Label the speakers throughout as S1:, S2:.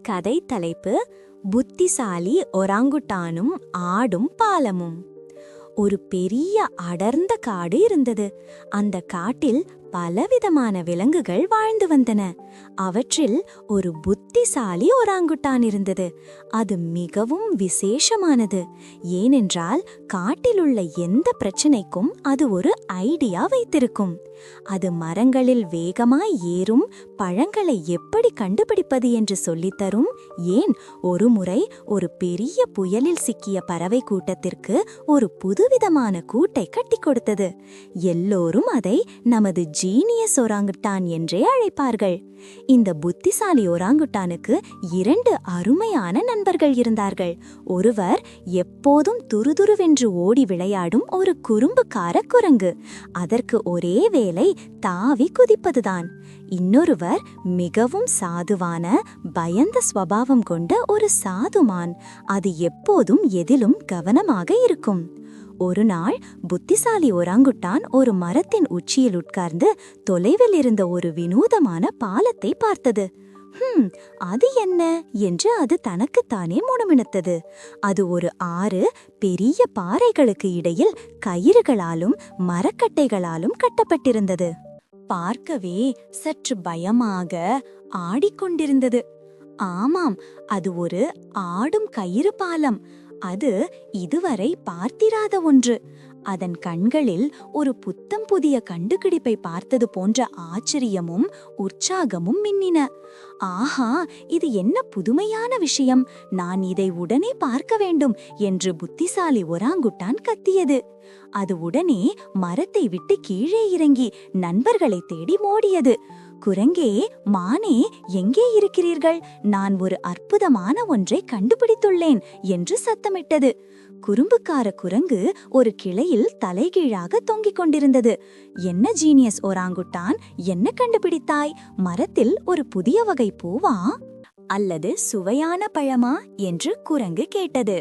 S1: கதை தலைப்பு புத்திசாலி ஒராங்குட்டானும் ஆடும் பாலமும். ஒரு பெரிய அடர்ந்த காடு இருந்தது. அந்த காட்டில் பலவிதமான விலங்குகள் வாழ்ந்து வந்தன. அவற்றில் ஒரு புத்திசாலி ஒராங்குட்டான் இருந்தது. அது மிகவும் விசேஷமானது. ஏனென்றால் காட்டிலுள்ள எந்த பிரச்சனைக்கும் அது ஒரு ஐடியா வைத்திருக்கும். அது மரங்களில் வேகமாய் ஏறும், பழங்களை எப்படி கண்டுபிடிப்பது என்று சொல்லித்தரும். ஏன், ஒருமுறை ஒரு பெரிய புயலில் சிக்கிய பறவை கூட்டத்திற்கு ஒரு புதுவிதமான கூட்டை கட்டி கொடுத்தது. எல்லோரும் அதை நமது ஜீனியஸ் ஒராங்குட்டான் என்றே அழைப்பார்கள். இந்த புத்திசாலி ஒராங்குட்டானுக்கு 2 அருமையான நண்பர்கள் இருந்தார்கள். ஒருவர் எப்போதும் துருதுருவென்று ஓடி விளையாடும் ஒரு குறும்புக்கார குரங்கு. அதற்கு ஒரே வேலை தாவி குதிப்பதுதான். இன்னொருவர் மிகவும் சாதுவான, பயந்த ஸ்வபாவம் கொண்ட ஒரு சாதுமான். அது எப்போதும் எதிலும் கவனமாக இருக்கும். ஒரு நாள் புத்திசாலி ஒராங்குட்டான் ஒரு மரத்தின் உச்சியில் உட்கார்ந்து தொலைவில் இருந்த ஒரு வினோதமான பாலத்தை பார்த்தது. அது என்ன என்று அது தனக்குத்தானே முணுமுணுத்தது. அது ஒரு ஆறு பெரிய பாறைகளுக்கு இடையில் கயிறுகளாலும் மரக்கட்டைகளாலும் கட்டப்பட்டிருந்தது. பார்க்கவே சற்று பயமாக ஆடிக்கொண்டிருந்தது. ஆமாம், அது ஒரு ஆடும் கயிறு பாலம். அது இதுவரை பார்த்திராத ஒன்று. அதன் கண்களில் ஒரு புத்தம் புதிய கண்டுபிடிப்பை பார்த்தது போன்ற ஆச்சரியமும் உற்சாகமும் மின்னின. ஆஹா, இது என்ன புதுமையான விஷயம்! நான் இதை உடனே பார்க்க வேண்டும் என்று புத்திசாலி ஒராங்குட்டான் கத்தியது. அது உடனே மரத்தை விட்டு கீழே இறங்கி நண்பர்களை தேடி ஓடியது. குரங்கே, மானே, எங்கே இருக்கிறீர்கள்? நான் ஒரு அற்புதமான ஒன்றை கண்டுபிடித்துள்ளேன் என்று சத்தமிட்டது. குறும்புக்கார குரங்கு ஒரு கிளையில் தலைகீழாக தொங்கிக் கொண்டிருந்தது. என்ன ஜீனியஸ் ஒராங்குட்டான், என்ன கண்டுபிடித்தாய்? மரத்தில் ஒரு புதிய வகை பூவா அல்லது சுவையான பழமா என்று குரங்கு கேட்டது.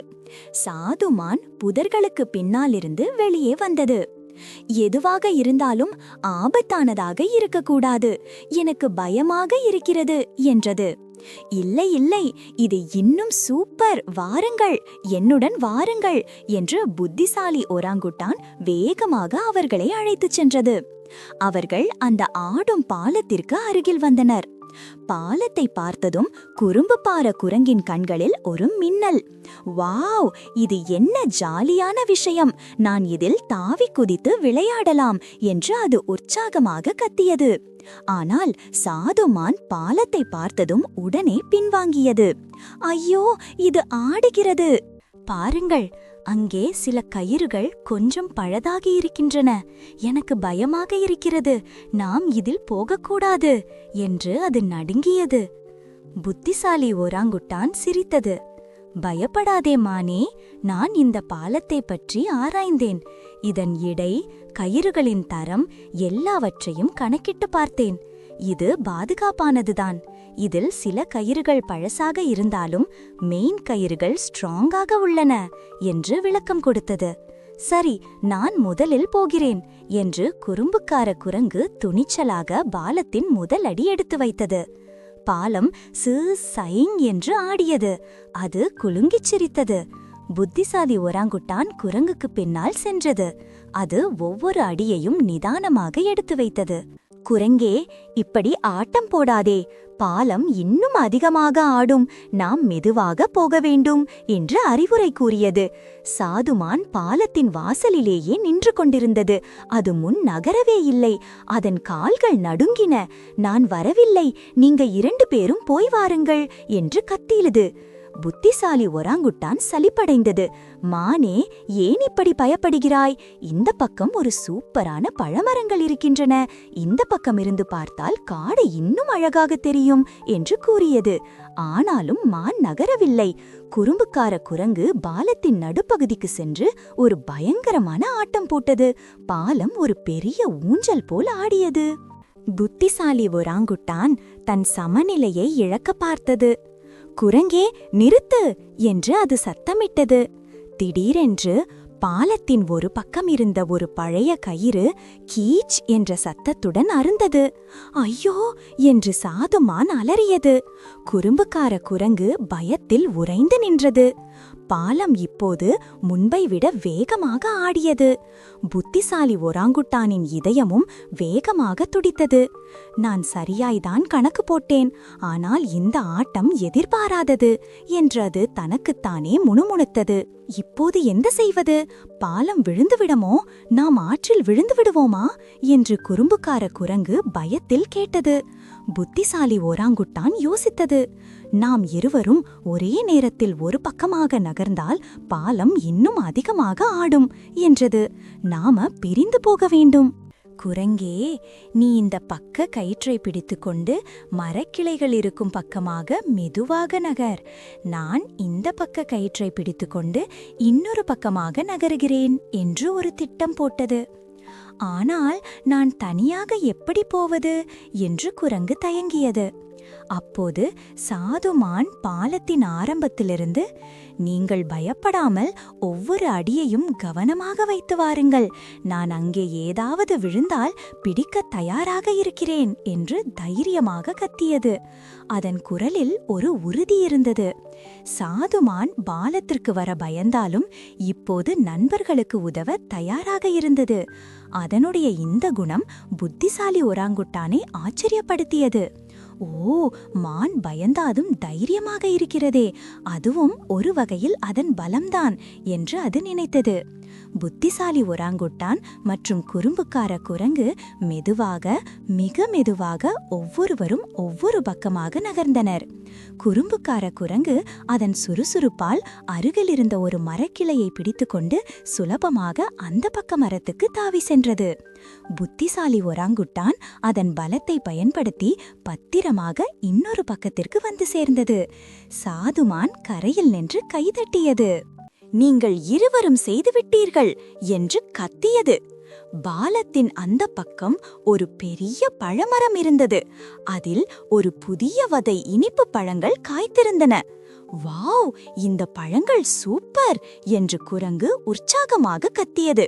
S1: சாதுமான் புதர்களுக்கு பின்னாலிருந்து வெளியே வந்தது. எதுவாக இருந்தாலும் ஆபத்தானதாக இருக்கக்கூடாது, எனக்கு பயமாக இருக்கிறது என்றது. இல்லை இல்லை, இது இன்னும் சூப்பர், வாருங்கள், என்னுடன் வாருங்கள் என்று புத்திசாலி ஒராங்குட்டான் வேகமாக அவர்களை அழைத்துச் சென்றது. அவர்கள் அந்த ஆடும் பாலத்திற்கு அருகில் வந்தனர். பாலத்தை பார்த்ததும் குறும்புப்பார குரங்கின் கண்களில் ஒரு மின்னல். வாவ், இது என்ன ஜாலியான விஷயம்! நான் இதில் தாவி குதித்து விளையாடலாம் என்று அது உற்சாகமாக கத்தியது. ஆனால் சாதுமான் பாலத்தை பார்த்ததும் உடனே பின்வாங்கியது. ஐயோ, இது ஆடுகிறது! பாருங்கள், அங்கே சில கயிறுகள் கொஞ்சம் பழதாகி இருக்கின்றன. எனக்கு பயமாக இருக்கிறது, நாம் இதில் போகக்கூடாது என்று அது நடுங்கியது. புத்திசாலி ஒராங்குட்டான் சிரித்தது. பயப்படாதே மானே, நான் இந்த பாலத்தை பற்றி ஆராய்ந்தேன். இதன் எடை, கயிறுகளின் தரம் எல்லாவற்றையும் கணக்கிட்டு பார்த்தேன். இது பாதுகாப்பானதுதான். இதில் சில கயிறுகள் பழசாக இருந்தாலும் மெயின் கயிறுகள் ஸ்ட்ராங்காக உள்ளன என்று விளக்கம் கொடுத்தது. சரி, நான் முதலில் போகிறேன் என்று குறும்புக்கார குரங்கு துணிச்சலாக பாலத்தின் முதல் அடி எடுத்து வைத்தது. பாலம் சைங் என்று ஆடியது. அது குலுங்கிச் சிரித்தது. புத்திசாலி ஒராங்குட்டான் குரங்குக்கு பின்னால் சென்றது. அது ஒவ்வொரு அடியையும் நிதானமாக எடுத்து வைத்தது. குரங்கே, இப்படி ஆட்டம் போடாதே, பாலம் இன்னும் அதிகமாக ஆடும், நாம் மெதுவாக போக வேண்டும் என்று அறிவுரை கூறியது. சாதுமான் பாலத்தின் வாசலிலேயே நின்று கொண்டிருந்தது. அது முன் நகரவே இல்லை. அதன் கால்கள் நடுங்கின. நான் வரவில்லை, நீங்க 2 பேரும் போய் வாருங்கள் என்று கத்தியது. புத்திசாலி ஒராங்குட்டான் சலிப்படைந்தது. மானே, ஏன் இப்படி பயப்படுகிறாய்? இந்த பக்கம் ஒரு சூப்பரான பழமரங்கள் இருக்கின்றன. இந்த பக்கம் இருந்து பார்த்தால் காடு இன்னும் அழகாக தெரியும் என்று கூறியது. ஆனாலும் மான் நகரவில்லை. குறும்புக்கார குரங்கு பாலத்தின் நடுப்பகுதிக்கு சென்று ஒரு பயங்கரமான ஆட்டம் போட்டது. பாலம் ஒரு பெரிய ஊஞ்சல் போல் ஆடியது. புத்திசாலி ஒராங்குட்டான் தன் சமநிலையை இழக்க பார்த்தது. குரங்கே, நிறுத்து என்று அது சத்தமிட்டது. திடீரென்று பாலத்தின் ஒரு பக்கம் இருந்த ஒரு பழைய கயிறு கீச் என்ற சத்தத்துடன் அறுந்தது. ஐயோ என்று சாதுமான் அலறியது. குறும்புக்கார குரங்கு பயத்தில் உறைந்து நின்றது. பாலம் இப்போது முன்பை விட வேகமாக ஆடியது. புத்திசாலி ஒராங்குட்டானின் இதயமும் வேகமாக துடித்தது. நான் சரியாய்தான் கணக்கு போட்டேன், ஆனால் இந்த ஆட்டம் எதிர்பாராதது என்று அது தனக்குத்தானே முணுமுணுத்தது. இப்போது என்ன செய்வது? பாலம் விழுந்துவிடுமோ? நாம் ஆற்றில் விழுந்து விடுவோமா என்று குறும்புக்கார குரங்கு பயத்தில் கேட்டது. புத்திசாலி ஓராங்குட்டான் யோசித்தது. நாம் இருவரும் ஒரே நேரத்தில் ஒரு பக்கமாக நகர்ந்தால் பாலம் இன்னும் அதிகமாக ஆடும் என்றது. நாம பிரிந்து போக வேண்டும். குரங்கே, நீ இந்த பக்க கயிற்றை பிடித்துக்கொண்டு மரக்கிளைகள் இருக்கும் பக்கமாக மெதுவாக நகர். நான் இந்த பக்க கயிற்றை பிடித்துக்கொண்டு இன்னொரு பக்கமாக நகருகிறேன் என்று ஒரு திட்டம் போட்டது. ஆனால் நான் தனியாக எப்படி போவது என்று குரங்கு தயங்கியது. அப்போது சாதுமான் பாலத்தின் ஆரம்பத்திலிருந்து, நீங்கள் பயப்படாமல் ஒவ்வொரு அடியையும் கவனமாக வைத்து வாருங்கள், நான் அங்கே ஏதாவது விழுந்தால் பிடிக்க தயாராக இருக்கிறேன் என்று தைரியமாக கத்தியது. அதன் குரலில் ஒரு உறுதி இருந்தது. சாதுமான் பாலத்திற்கு வர பயந்தாலும் இப்போது நண்பர்களுக்கு உதவ தயாராக இருந்தது. அதனுடைய இந்த குணம் புத்திசாலி ஒராங்குட்டானை ஆச்சரியப்படுத்தியது. ஓ, மான் பயந்தாதும் தைரியமாக இருக்கிறதே, அதுவும் ஒரு வகையில் அதன் பலம்தான் என்று அது நினைத்தது. புத்திசாலி ஒராங்குட்டான் மற்றும் குறும்புக்கார குரங்கு மெதுவாக, மிக மெதுவாக ஒவ்வொருவரும் ஒவ்வொரு பக்கமாக நகர்ந்தனர். குறும்புக்கார குரங்கு அதன் சுறுசுறுப்பால் அருகிலிருந்த ஒரு மரக்கிளையை பிடித்துக்கொண்டு சுலபமாக அந்த பக்க மரத்துக்கு தாவி சென்றது. புத்திசாலி ஒராங்குட்டான் அதன் பலத்தை பயன்படுத்தி பத்திரமாக இன்னொரு பக்கத்திற்கு வந்து சேர்ந்தது. சாதுமான் கரையில் நின்று கைதட்டியது. நீங்கள் இருவரும் செய்துவிட்டீர்கள் என்று கத்தியது. பாலத்தின் அந்த பக்கம் ஒரு பெரிய பழமரம் இருந்தது. அதில் ஒரு புதிய வகை இனிப்பு பழங்கள் காய்த்திருந்தன. வாவ், இந்த பழங்கள் சூப்பர் என்று குரங்கு உற்சாகமாக கத்தியது.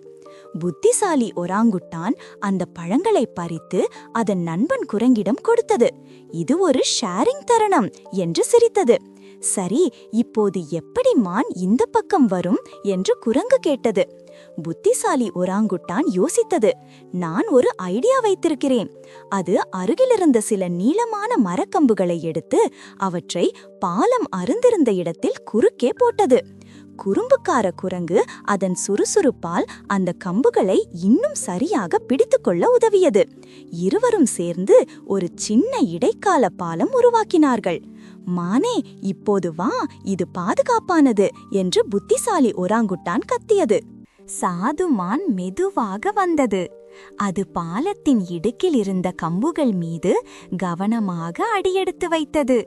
S1: புத்திசாலி ஒராங்குட்டான் அந்த பழங்களை பறித்து அதன் நண்பன் குரங்கிடம் கொடுத்தது. இது ஒரு ஷேரிங் தருணம் என்று சிரித்தது. சரி, இப்போது எப்படி மான் இந்த பக்கம் வரும் என்று குரங்கு கேட்டது. புத்திசாலி ஒராங்குட்டான் யோசித்தது. நான் ஒரு ஐடியா வைத்திருக்கிறேன். அது அருகிலிருந்த சில நீளமான மரக்கம்புகளை எடுத்து அவற்றை பாலம் அருந்திருந்த இடத்தில் குறுக்கே போட்டது. குறும்புக்கார குரங்கு அதன் சுறுசுறுப்பால் அந்த கம்புகளை இன்னும் சரியாக பிடித்துக்கொள்ள உதவியது. இருவரும் சேர்ந்து ஒரு சின்ன இடைக்கால பாலம் உருவாக்கினார்கள். மானே, இப்போது வா, இது பாதுகாப்பானது என்று புத்திசாலி ஒராங்குட்டான் கத்தியது. சாதுமான் மெதுவாக வந்தது. அது பாலத்தின் இடுக்கில் இருந்த கம்புகள் மீது கவனமாக அடியெடுத்து வைத்தது.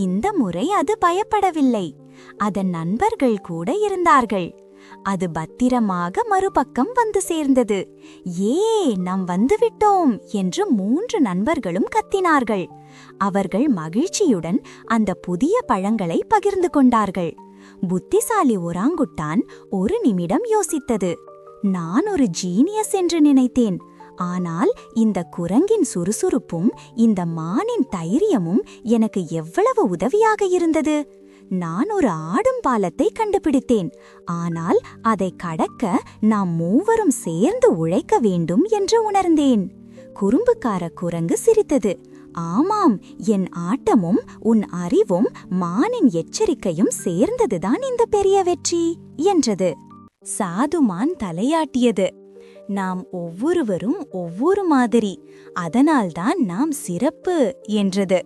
S1: இந்த முறை அது பயப்படவில்லை. அதன் நண்பர்கள் கூட இருந்தார்கள். அது பத்திரமாக மறுபக்கம் வந்து சேர்ந்தது. ஏ, நாம் வந்துவிட்டோம் என்று 3 நண்பர்களும் கத்தினார்கள். அவர்கள் மகிழ்ச்சியுடன் அந்த புதிய பழங்களை பகிர்ந்து கொண்டார்கள். புத்திசாலி ஒராங்குட்டான் ஒரு நிமிடம் யோசித்தது. நான் ஒரு ஜீனியஸ் என்று நினைத்தேன். ஆனால் இந்த குரங்கின் சுறுசுறுப்பும் இந்த மானின் தைரியமும் எனக்கு எவ்வளவு உதவியாக இருந்தது. நான் ஒரு ஆடும் பாலத்தை கண்டுபிடித்தேன். ஆனால் அதை கடக்க நாம் மூவரும் சேர்ந்து உழைக்க வேண்டும் என்று உணர்ந்தேன். குறும்புக்கார குரங்கு சிரித்தது. ஆமாம், என் ஆட்டமும் உன் அறிவும் மானின் எச்சரிக்கையும் சேர்ந்ததுதான் இந்த பெரிய வெற்றி என்றது. சாதுமான் தலையாட்டியது. நாம் ஒவ்வொருவரும் ஒவ்வொரு மாதிரி, அதனால்தான் நாம் சிறப்பு என்றது.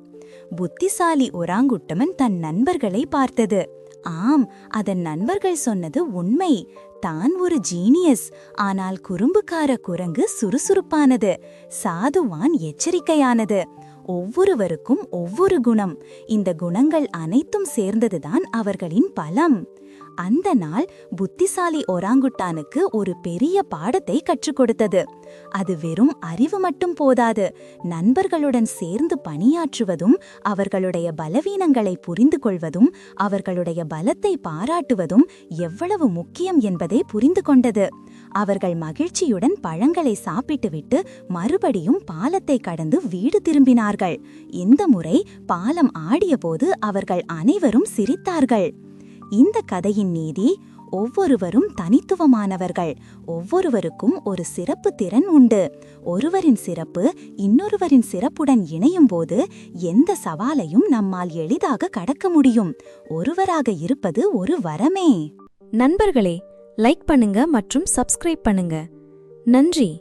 S1: புத்திசாலி ஒராங்குட்டமன் தன் நண்பர்களை பார்த்தது. ஆம், அதன் நண்பர்கள் சொன்னது உண்மை. தான் ஒரு ஜீனியஸ். ஆனால் குறும்புக்கார குரங்கு சுறுசுறுப்பானது, சாதுவான் எச்சரிக்கையானது. ஒவ்வொருவருக்கும் ஒவ்வொரு குணம். இந்த குணங்கள் அனைத்தும் சேர்ந்ததுதான் அவர்களின் பலம். அந்த நாள் புத்திசாலி ஒராங்குட்டானுக்கு ஒரு பெரிய பாடத்தை கற்றுக் கொடுத்தது. அது வெறும் அறிவு மட்டும் போதாது, நண்பர்களுடன் சேர்ந்து பணியாற்றுவதும், அவர்களுடைய பலவீனங்களை புரிந்து கொள்வதும், அவர்களுடைய பலத்தை பாராட்டுவதும் எவ்வளவு முக்கியம் என்பதை புரிந்து கொண்டது. அவர்கள் மகிழ்ச்சியுடன் பழங்களை சாப்பிட்டுவிட்டு மறுபடியும் பாலத்தை கடந்து வீடு திரும்பினார்கள். இந்த முறை பாலம் ஆடியபோது அவர்கள் அனைவரும் சிரித்தார்கள். இந்த கதையின் நீதி: ஒவ்வொருவரும் தனித்துவமானவர்கள். ஒவ்வொருவருக்கும் ஒரு சிறப்பு திறன் உண்டு. ஒருவரின் சிறப்பு இன்னொருவரின் சிறப்புடன் இணையும் போது எந்த சவாலையும் நம்மால் எளிதாக கடக்க முடியும். ஒருவராக இருப்பது ஒரு வரமே.
S2: நண்பர்களே, லைக் பண்ணுங்க மற்றும் சப்ஸ்கிரைப் பண்ணுங்க. நன்றி.